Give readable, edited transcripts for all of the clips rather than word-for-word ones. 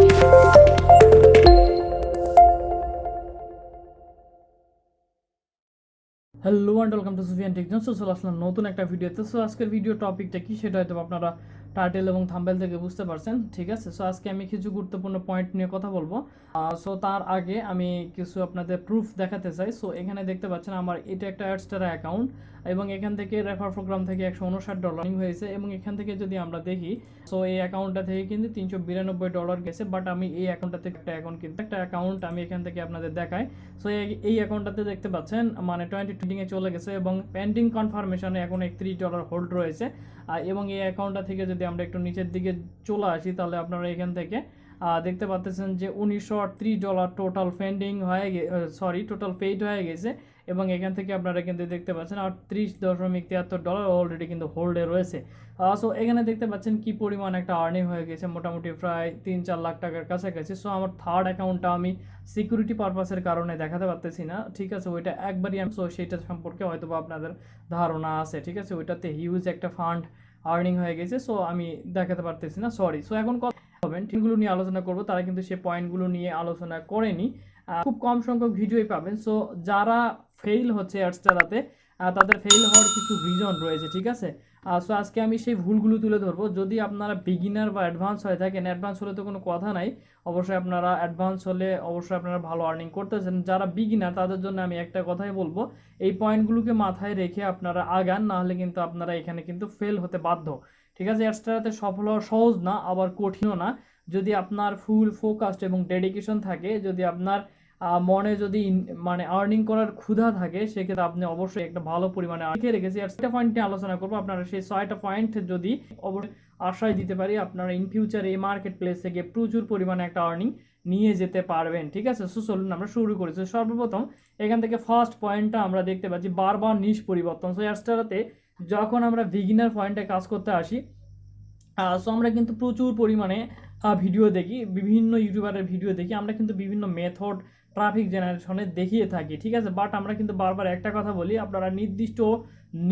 Hello and welcome to Sufian technology. So চলে আসলাম নতুন একটা ভিডিওতে। সো আজকের ভিডিও টপিকটা কি সেটা হয়তো আপনারা টাইটেল এবং থাম্বনেল থেকে বুঝতে পারছেন, ঠিক আছে। সো আজকে আমি কিছু গুরুত্বপূর্ণ পয়েন্ট নিয়ে কথা বলবো। সো তার আগে আমি কিছু আপনাদের প্রুফ দেখাতে চাই। সো এখানে দেখতে পাচ্ছেন আমার এটা একটা অ্যাডস্টার অ্যাকাউন্ট এবং এখান থেকে রেফার প্রোগ্রাম থেকে $159 হয়েছে এবং এখান থেকে যদি আমরা দেখি, সো এই অ্যাকাউন্টটা থেকে কিন্তু $392 গেছে। বাট আমি এই অ্যাকাউন্টটা থেকে একটা অ্যাকাউন্ট আমি এখান থেকে আপনাদের দেখাই। সো এই অ্যাকাউন্টটাতে দেখতে পাচ্ছেন মানে 20 চলে গেছে এবং পেন্ডিং কনফার্মেশনে এখন $31 হোল্ড রয়েছে। এবং এই অ্যাকাউন্টটা থেকে যদি আমরা একটু নিচের দিকে চলে আসি তাহলে আপনারা এখান থেকে দেখতে পাচ্ছেন যে $1938 টোটাল পেন্ডিং হয়ে টোটাল পেইড হয়ে গেছে এবং এখান থেকে আপনারা কিন্তু দেখতে পাচ্ছেন $38.73 অলরেডি কিন্তু হোল্ডে রয়েছে। সো এখানে দেখতে পাচ্ছেন কি পরিমাণ একটা আর্নিং হয়ে গেছে, মোটামুটি প্রায় 3-4 লাখ টাকার কাছাকাছি। সো আমার থার্ড অ্যাকাউন্টটা আমি সিকিউরিটি পারপাসের কারণে দেখাতে পারতেছি না, ঠিক আছে। ওইটা একবারই আমি, সো সেইটা সম্পর্কে হয়তো বা আপনাদের ধারণা আছে, ঠিক আছে। ওইটাতে হিউজ একটা ফান্ড আর্নিং হয়ে গেছে, সো আমি দেখাতে পারতেছি না, সরি। সো এখন কথা হবেন ঠিকগুলো নিয়ে আলোচনা করবো, তারা কিন্তু সে পয়েন্টগুলো নিয়ে আলোচনা করেনি। খুব কম সংখ্যক ভিডিওই পাবেন। সো যারা ফেইল হচ্ছে অ্যাডস চালাতে তাদের ফেইল হওয়ার কিছু রিজন রয়েছে, ঠিক আছে। সো আজকে আমি সেই ভুলগুলো তুলে ধরবো। যদি আপনারা বিগিনার বা অ্যাডভান্স হয়ে থাকেন, অ্যাডভান্স হলে তো কোনো কথা নাই, অবশ্যই আপনারা অ্যাডভান্স হলে অবশ্যই আপনারা ভালো আর্নিং করতেছেন। যারা বিগিনার তাদের জন্য আমি একটা কথাই বলবো, এই পয়েন্টগুলোকে মাথায় রেখে আপনারা আগান, না হলে কিন্তু আপনারা এখানে কিন্তু ফেল হতে বাধ্য, ঠিক আছে। অ্যাডসটাতে সফল হওয়া সহজ না, আবার কঠিনও না। যদি আপনার ফুল ফোকাসড এবং ডেডিকেশন থাকে, যদি আপনার মনে যদি মানে আর্নিং করার ক্ষুধা থাকে, সেক্ষেত্রে আপনি অবশ্যই একটা ভালো পরিমাণে লিখে রেখেছি। আর 6টা পয়েন্ট নিয়ে আলোচনা করবো। আপনারা সেই 6টা পয়েন্ট যদি অবশ্যই আশায় দিতে পারি, আপনারা ইন ফিউচার এই মার্কেট প্লেস থেকে প্রচুর পরিমাণে একটা আর্নিং নিয়ে যেতে পারবেন, ঠিক আছে। সো চলুন আমরা শুরু করেছি। সর্বপ্রথম এখান থেকে ফার্স্ট পয়েন্টটা আমরা দেখতে পাচ্ছি বারবার নিশ পরিবর্তন। সো অ্যাডস্টারাতে যখন আমরা বিগিনার পয়েন্টে কাজ করতে আসি, সো আমরা কিন্তু প্রচুর পরিমাণে ভিডিও দেখি, বিভিন্ন ইউটিউবারের ভিডিও দেখি, আমরা কিন্তু বিভিন্ন মেথড ট্রাফিক জেনারেশনে দেখিয়ে থাকি, ঠিক আছে। বাট আমরা কিন্তু বারবার একটা কথা বলি, আপনারা নির্দিষ্ট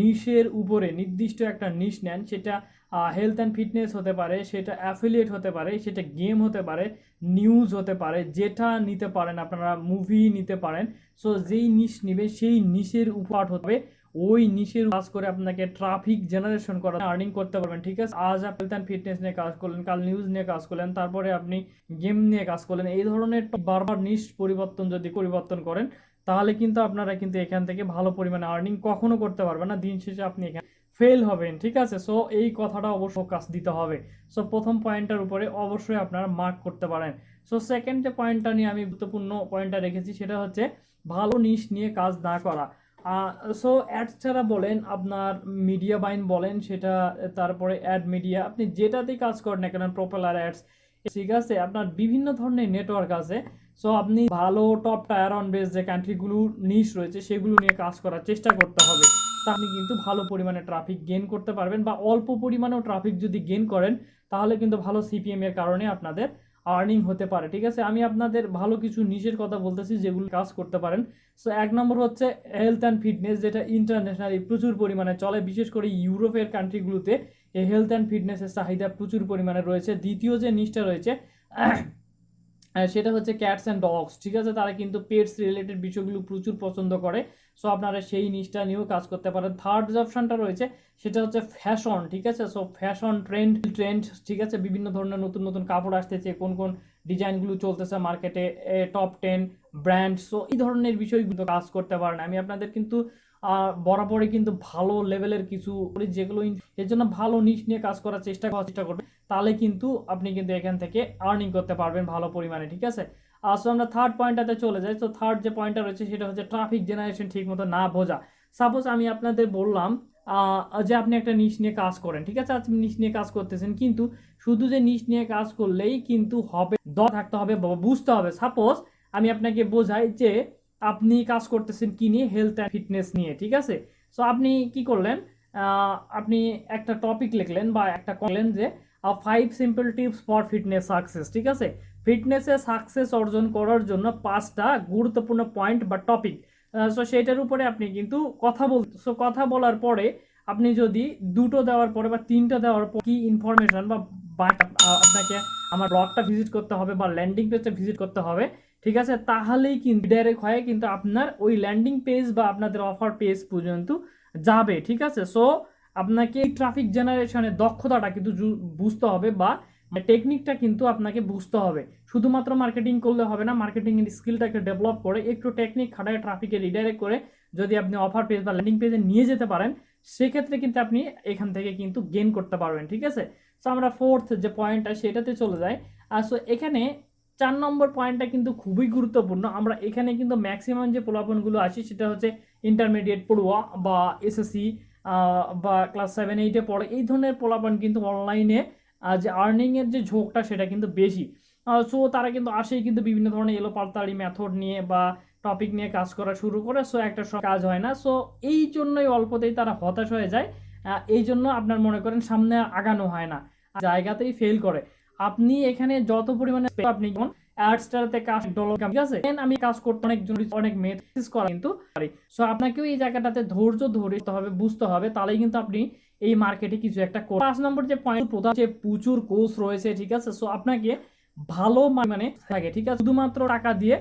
নিশের উপরে নির্দিষ্ট একটা নিশ নেন। সেটা হেলথ অ্যান্ড ফিটনেস হতে পারে, সেটা অ্যাফিলিয়েট হতে পারে, সেটা গেম হতে পারে, নিউজ হতে পারে, যেটা নিতে পারেন আপনারা, মুভি নিতে পারেন। সো যেই নিশ নেবে সেই নিশের উপর হবে, ওই নিশের কাজ করে আপনাকে ট্রাফিক জেনারেশন করা, আর্নিং করতে পারবেন, ঠিক আছে। আজ আপনি হেলথ অ্যান্ড ফিটনেস নিয়ে কাজ করলেন, কাল নিউজ নিয়ে কাজ করলেন, তারপরে আপনি গেম নিয়ে কাজ করলেন। এই ধরনের বারবার নিশ পরিবর্তন করেন, তাহলে কিন্তু আপনারা কিন্তু এখান থেকে ভালো পরিমাণে আর্নিং কখনো করতে পারবেন না। দিন শেষে আপনি এখানে ফেল হবেন, ঠিক আছে। সো এই কথাটা অবশ্যই কাজ দিতে হবে। সো প্রথম পয়েন্টটার উপরে অবশ্যই আপনারা মার্ক করতে পারেন। সো সেকেন্ড যে পয়েন্টটা নিয়ে আমি গুরুত্বপূর্ণ পয়েন্টটা রেখেছি, সেটা হচ্ছে ভালো নিশ নিয়ে কাজ না করা। সো অ্যাডস ছাড়া বলেন, আপনার মিডিয়া বাইন বলেন, সেটা তারপরে অ্যাড মিডিয়া, আপনি যেটাতেই কাজ করেন না কেন, প্রপেলার অ্যাডস, ঠিক আছে, আপনার বিভিন্ন ধরনের নেটওয়ার্ক আছে। সো আপনি ভালো টপ টায়ার অন বেস যে কান্ট্রিগুলো নিশ রয়েছে সেগুলো নিয়ে কাজ করার চেষ্টা করতে হবে। তা আপনি কিন্তু ভালো পরিমাণে ট্রাফিক গেইন করতে পারবেন, বা অল্প পরিমাণেও ট্রাফিক যদি গেইন করেন তাহলে কিন্তু ভালো সিপিএম এর কারণে আপনাদের আর্নিং হতে পারে, ঠিক আছে। আমি আপনাদের ভালো কিছু নিশের কথা বলতেছি যেগুলো কাজ করতে পারেন। সো 1 নম্বর হচ্ছে হেলথ অ্যান্ড ফিটনেস, যেটা ইন্টারন্যাশনালি প্রচুর পরিমাণে চলে, বিশেষ করে ইউরোপের কান্ট্রিগুলোতে এই হেলথ অ্যান্ড ফিটনেসের চাহিদা প্রচুর পরিমাণে রয়েছে। দ্বিতীয় যে নিশটা রয়েছে সেটা হচ্ছে ক্যাটস অ্যান্ড ডগস, ঠিক আছে। তারা কিন্তু পেটস রিলেটেড বিষয়গুলো প্রচুর পছন্দ করে। সো আপনারা সেই নিশটা নিয়েও কাজ করতে পারেন। থার্ড যে অপশনটা রয়েছে সেটা হচ্ছে ফ্যাশন, ঠিক আছে। সো ফ্যাশন ট্রেন্ড, ঠিক আছে, বিভিন্ন ধরনের নতুন নতুন কাপড় আসতেছে, কোন কোন ডিজাইনগুলো চলতেছে মার্কেটে, টপ 10 ব্র্যান্ড, সো এই ধরনের বিষয়গুলো কাজ করতে পারেন। আমি আপনাদের কিন্তু বরাবরই কিন্তু ভালো লেভেলের কিছু যেগুলো, এর জন্য ভালো নিশ নিয়ে কাজ করার চেষ্টা করবেন, তাহলে কিন্তু আপনি কিন্তু এখান থেকে আর্নিং করতে পারবেন ভালো পরিমাণে, ঠিক আছে। সো আমরা থার্ড পয়েন্টটাতে চলে যাই। তো থার্ড যে পয়েন্টটা রয়েছে সেটা হচ্ছে ট্রাফিক জেনারেশন ঠিক মতো না বোঝা। সাপোজ আমি আপনাদের বললাম যে আপনি একটা নিশ নিয়ে কাজ করেন, ঠিক আছে, আপনি নিশ নিয়ে কাজ করতেছেন, কিন্তু শুধু যে নিশ নিয়ে কাজ করলেই কিন্তু হবে, থাকতে হবে, বুঝতে হবে। সাপোজ আমি আপনাকে বোঝাই যে আপনি কাজ করতেছেন কি নিয়ে, হেলথ অ্যান্ড ফিটনেস নিয়ে, ঠিক আছে। সো আপনি কি করলেন, আপনি একটা টপিক লিখলেন বা একটা করলেন যে 5 simple tips for fitness success, ঠিক আছে। ফিটনেসে সাকসেস অর্জন করার জন্য 5টা গুরুত্বপূর্ণ পয়েন্ট বা টপিক। সো সেইটার উপরে আপনি কিন্তু কথা বলার পরে আপনি যদি 2টো দেওয়ার পরে বা 3টা দেওয়ার পর কি ইনফরমেশন বা বা আপনাকে আমার ব্লগটা ভিজিট করতে হবে বা ল্যান্ডিং পেজটা ভিজিট করতে হবে, ঠিক আছে, তাহলেই কিন্তু ডাইরেক্ট হয়ে কিন্তু আপনার ওই ল্যান্ডিং পেজ বা আপনাদের অফার পেজ পর্যন্ত যাবে, ঠিক আছে। সো আপনাকে এই ট্রাফিক জেনারেশনের দক্ষতাটা কিন্তু বুঝতে হবে বা টেকনিকটা কিন্তু আপনাকে বুঝতে হবে। শুধুমাত্র মার্কেটিং করলে হবে না, মার্কেটিং এর স্কিলটাকে ডেভেলপ করে একটু টেকনিক খাটায় ট্রাফিকে রিডাইরেক্ট করে যদি আপনি অফার পেজ বা ল্যান্ডিং পেজে নিয়ে যেতে পারেন, সেক্ষেত্রে কিন্তু আপনি এখান থেকে কিন্তু গেইন করতে পারবেন, ঠিক আছে। সো আমরা ফোর্থ যে পয়েন্টটা সেটাতে চলে যাই। আর সো এখানে 4 নম্বর পয়েন্টটা কিন্তু খুবই গুরুত্বপূর্ণ। আমরা এখানে কিন্তু ম্যাক্সিমাম যে পোলাপনগুলো আসি সেটা হচ্ছে ইন্টারমিডিয়েট পড়ুয়া বা এসএসসি বা ক্লাস 7-8-এ পড়ে, এই ধরনের পোলাপান কিন্তু অনলাইনে যে আর্নিংয়ের যে ঝোঁকটা সেটা কিন্তু বেশি। সো তারা কিন্তু আসেই কিন্তু বিভিন্ন ধরনের এলোপাতাড়ি মেথড নিয়ে বা টপিক নিয়ে কাজ করা শুরু করে। সো একটা কাজ হয় না। সো এই জন্যই অল্পতেই তারা হতাশ হয়ে যায়। এই জন্য আপনার মনে করেন সামনে আগানো হয় না, জায়গাতেই ফেল করে। আপনি এখানে যত পরিমাণে আপনি যেমন অ্যাডস্টারতে কাজ ডলার, ঠিক আছে, আমি কাজ করতে অনেক মেথড করা কিন্তু পারি। সো আপনাকেও এই জায়গাটাতে ধৈর্য ধরতে হবে, বুঝতে হবে, তাহলেই কিন্তু আপনি এই মার্কেটে কিছু একটা করবেন। 5 নম্বর যে পয়েন্ট, প্রধান যে প্রচুর কোর্স রয়েছে, ঠিক আছে। সো আপনাকে ভালো মানে থাকে, ঠিক আছে, শুধুমাত্র টাকা দিয়ে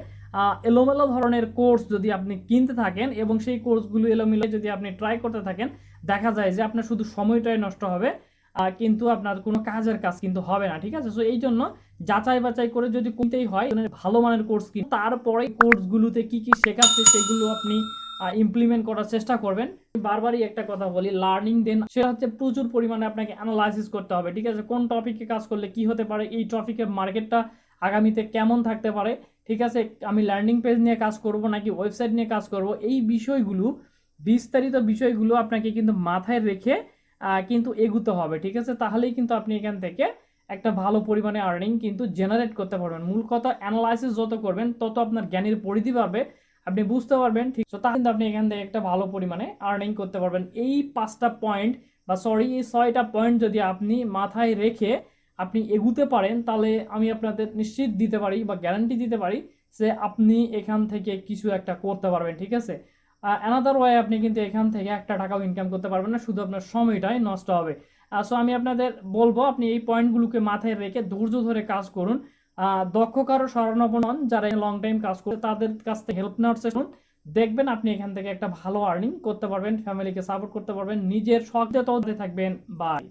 এলোমেলো ধরনের কোর্স যদি আপনি কিনতে থাকেন এবং সেই কোর্সগুলো এলোমেলো যদি আপনি ট্রাই করতে থাকেন, দেখা যায় যে আপনার শুধু সময়টাই নষ্ট হবে, কিন্তু আপনার কোনো কাজের কাজ কিন্তু হবে না, ঠিক আছে। সো এই জন্য যাচাই বাছাই করে যদি কিনতেই হয় ভালো মানের কোর্স কিন, তারপরে কোর্সগুলোতে কি কি শেখাচ্ছে সেগুলো আপনি ইমপ্লিমেন্ট করার চেষ্টা করবেন। বারবারই একটা কথা বলি, লার্নিং দেন সেটা হচ্ছে প্রচুর পরিমাণে আপনাকে অ্যানালাইসিস করতে হবে, ঠিক আছে। কোন টপিকে কাজ করলে কি হতে পারে, এই টপিকের মার্কেটটা আগামীতে কেমন থাকতে পারে, ঠিক আছে, আমি ল্যান্ডিং পেজ নিয়ে কাজ করব নাকি ওয়েবসাইট নিয়ে কাজ করব, এই বিষয়গুলো, বিস্তারিত বিষয়গুলো আপনাকে কিন্তু মাথায় রেখে কিন্তু এগুতে হবে, ঠিক আছে। তাহলেই কিন্তু আপনি এখান থেকে একটা ভালো পরিমাণে আর্নিং কিন্তু জেনারেট করতে পারবেন। মূল কথা, অ্যানালাইসিস যত করবেন তত আপনার জ্ঞানের পরিধি বাড়বে, আপনি বুঝতে পারবেন, ঠিক। তো তাহলে কিন্তু আপনি এখান থেকে একটা ভালো পরিমাণে আর্নিং করতে পারবেন। এই 5টা পয়েন্ট বা সরি এই 6টা পয়েন্ট যদি আপনি মাথায় রেখে আপনি এগুতে পারেন, তাহলে আমি আপনাদের নিশ্চিত দিতে পারি বা গ্যারান্টি দিতে পারি যে আপনি এখান থেকে কিছু একটা করতে পারবেন, ঠিক আছে। অ্যানাদার ওয়ে আপনি কিন্তু এখান থেকে একটা টাকাও ইনকাম করতে পারবেন না, শুধু আপনার সময়টাই নষ্ট হবে। সো আমি আপনাদের বলবো আপনি এই পয়েন্টগুলোকে মাথায় রেখে ধৈর্য ধরে কাজ করুন। দক্ষ কারো শরণাপন্ন নন, যারা লং টাইম কাজ করে তাদের কাছ থেকে হেল্প নেওয়ার চেষ্টা করুন। দেখবেন আপনি এখান থেকে একটা ভালো আর্নিং করতে পারবেন, ফ্যামিলিকে সাপোর্ট করতে পারবেন, নিজের শখ থাকবেন। বাই।